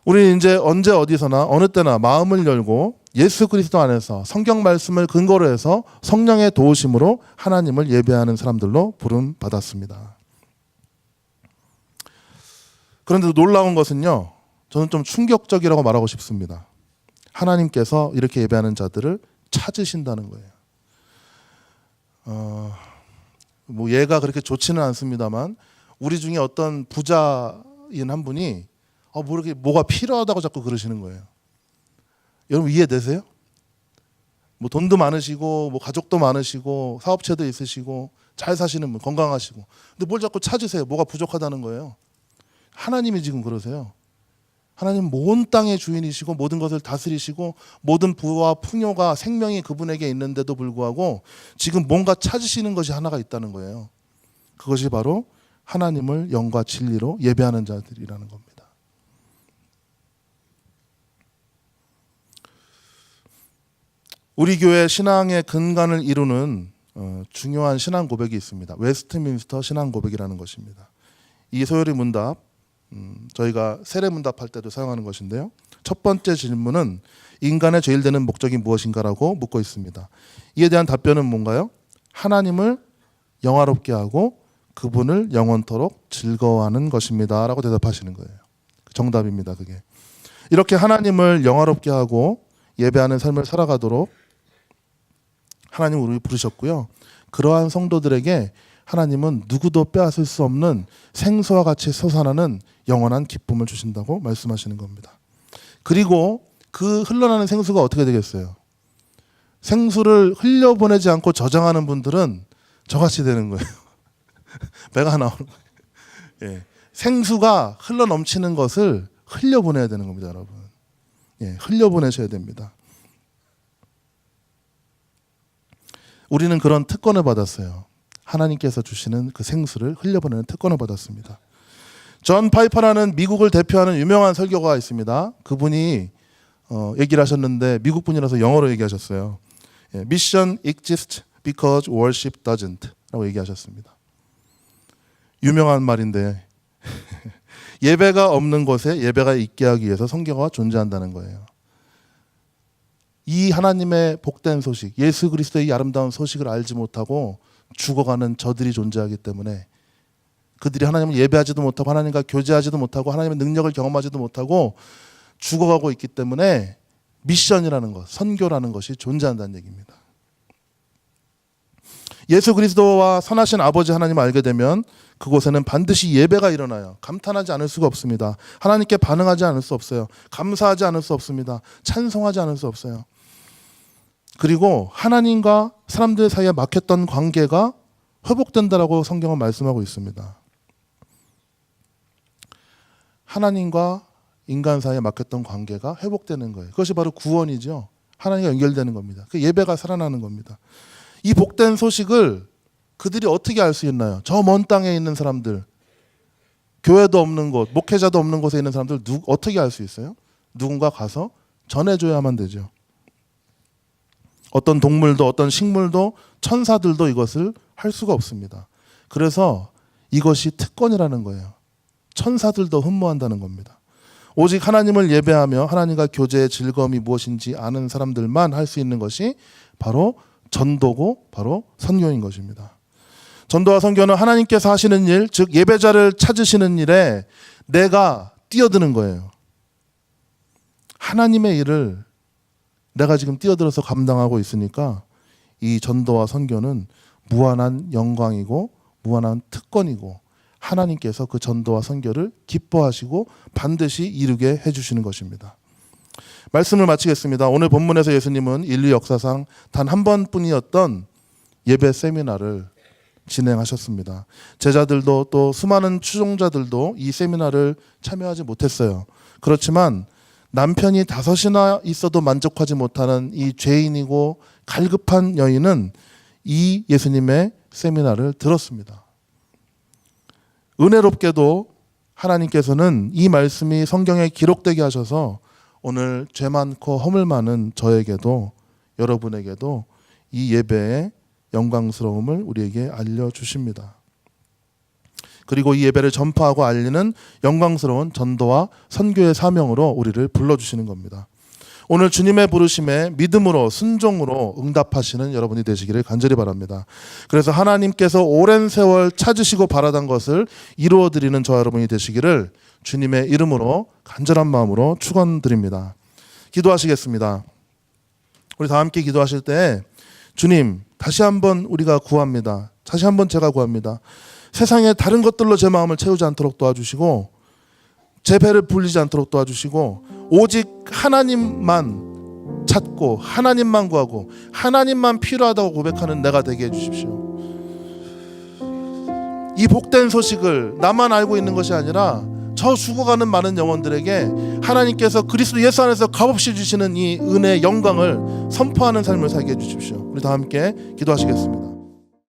우리는 이제 언제 어디서나 어느 때나 마음을 열고 예수 그리스도 안에서 성경 말씀을 근거로 해서 성령의 도우심으로 하나님을 예배하는 사람들로 부름받았습니다. 그런데 놀라운 것은요, 저는 좀 충격적이라고 말하고 싶습니다. 하나님께서 이렇게 예배하는 자들을 찾으신다는 거예요. 뭐 예가 그렇게 좋지는 않습니다만 우리 중에 어떤 부자인 한 분이 모르게 뭐가 필요하다고 자꾸 그러시는 거예요. 여러분 이해되세요? 뭐 돈도 많으시고 뭐 가족도 많으시고 사업체도 있으시고 잘 사시는 분, 건강하시고, 근데 뭘 자꾸 찾으세요? 뭐가 부족하다는 거예요. 하나님이 지금 그러세요. 하나님 온 땅의 주인이시고 모든 것을 다스리시고 모든 부와 풍요가 생명이 그분에게 있는데도 불구하고 지금 뭔가 찾으시는 것이 하나가 있다는 거예요. 그것이 바로 하나님을 영과 진리로 예배하는 자들이라는 겁니다. 우리 교회 신앙의 근간을 이루는 중요한 신앙 고백이 있습니다. 웨스트민스터 신앙 고백이라는 것입니다. 이 소요리 문답, 저희가 세례 문답할 때도 사용하는 것인데요. 첫 번째 질문은 인간의 제일 되는 목적이 무엇인가라고 묻고 있습니다. 이에 대한 답변은 뭔가요? 하나님을 영화롭게 하고 그분을 영원토록 즐거워하는 것입니다 라고 대답하시는 거예요. 정답입니다. 그게 이렇게 하나님을 영화롭게 하고 예배하는 삶을 살아가도록 하나님은 우리를 부르셨고요. 그러한 성도들에게 하나님은 누구도 빼앗을 수 없는 생수와 같이 솟아나는 영원한 기쁨을 주신다고 말씀하시는 겁니다. 그리고 그 흘러나는 생수가 어떻게 되겠어요? 생수를 흘려보내지 않고 저장하는 분들은 저같이 되는 거예요. 배가 나오는 거예요. 예. 생수가 흘러 넘치는 것을 흘려보내야 되는 겁니다, 여러분. 예, 흘려보내셔야 됩니다. 우리는 그런 특권을 받았어요. 하나님께서 주시는 그 생수를 흘려보내는 특권을 받았습니다. 존 파이퍼라는 미국을 대표하는 유명한 설교가가 있습니다. 그분이 얘기를 하셨는데 미국 분이라서 영어로 얘기하셨어요. 예, Mission exists because worship doesn't 라고 얘기하셨습니다. 유명한 말인데 예배가 없는 곳에 예배가 있게 하기 위해서 성경화가 존재한다는 거예요. 이 하나님의 복된 소식, 예수 그리스도의 아름다운 소식을 알지 못하고 죽어가는 저들이 존재하기 때문에 그들이 하나님을 예배하지도 못하고 하나님과 교제하지도 못하고 하나님의 능력을 경험하지도 못하고 죽어가고 있기 때문에 미션이라는 것, 선교라는 것이 존재한다는 얘기입니다. 예수 그리스도와 선하신 아버지 하나님을 알게 되면 그곳에는 반드시 예배가 일어나요. 감탄하지 않을 수가 없습니다. 하나님께 반응하지 않을 수 없어요. 감사하지 않을 수 없습니다. 찬송하지 않을 수 없어요. 그리고 하나님과 사람들 사이에 막혔던 관계가 회복된다라고 성경은 말씀하고 있습니다. 하나님과 인간 사이에 막혔던 관계가 회복되는 거예요. 그것이 바로 구원이죠. 하나님과 연결되는 겁니다. 그 예배가 살아나는 겁니다. 이 복된 소식을 그들이 어떻게 알 수 있나요? 저 먼 땅에 있는 사람들, 교회도 없는 곳, 목회자도 없는 곳에 있는 사람들 어떻게 알 수 있어요? 누군가 가서 전해줘야만 되죠. 어떤 동물도 어떤 식물도 천사들도 이것을 할 수가 없습니다. 그래서 이것이 특권이라는 거예요. 천사들도 흠모한다는 겁니다. 오직 하나님을 예배하며 하나님과 교제의 즐거움이 무엇인지 아는 사람들만 할 수 있는 것이 바로 전도고 바로 선교인 것입니다. 전도와 선교는 하나님께서 하시는 일, 즉 예배자를 찾으시는 일에 내가 뛰어드는 거예요. 하나님의 일을 내가 지금 뛰어들어서 감당하고 있으니까 이 전도와 선교는 무한한 영광이고 무한한 특권이고 하나님께서 그 전도와 선교를 기뻐하시고 반드시 이루게 해주시는 것입니다. 말씀을 마치겠습니다. 오늘 본문에서 예수님은 인류 역사상 단 한 번뿐이었던 예배 세미나를 진행하셨습니다. 제자들도 또 수많은 추종자들도 이 세미나를 참여하지 못했어요. 그렇지만 남편이 5이나 있어도 만족하지 못하는 이 죄인이고 갈급한 여인은 이 예수님의 세미나를 들었습니다. 은혜롭게도 하나님께서는 이 말씀이 성경에 기록되게 하셔서 오늘 죄 많고 허물 많은 저에게도 여러분에게도 이 예배의 영광스러움을 우리에게 알려주십니다. 그리고 이 예배를 전파하고 알리는 영광스러운 전도와 선교의 사명으로 우리를 불러주시는 겁니다. 오늘 주님의 부르심에 믿음으로 순종으로 응답하시는 여러분이 되시기를 간절히 바랍니다. 그래서 하나님께서 오랜 세월 찾으시고 바라던 것을 이루어드리는 저와 여러분이 되시기를 주님의 이름으로 간절한 마음으로 축원드립니다. 기도하시겠습니다. 우리 다 함께 기도하실 때 주님 다시 한번 우리가 구합니다. 다시 한번 제가 구합니다. 세상에 다른 것들로 제 마음을 채우지 않도록 도와주시고 제 배를 불리지 않도록 도와주시고 오직 하나님만 찾고 하나님만 구하고 하나님만 필요하다고 고백하는 내가 되게 해주십시오. 이 복된 소식을 나만 알고 있는 것이 아니라 저 죽어가는 많은 영혼들에게 하나님께서 그리스도 예수 안에서 값없이 주시는 이 은혜의 영광을 선포하는 삶을 살게 해주십시오. 우리 다 함께 기도하시겠습니다.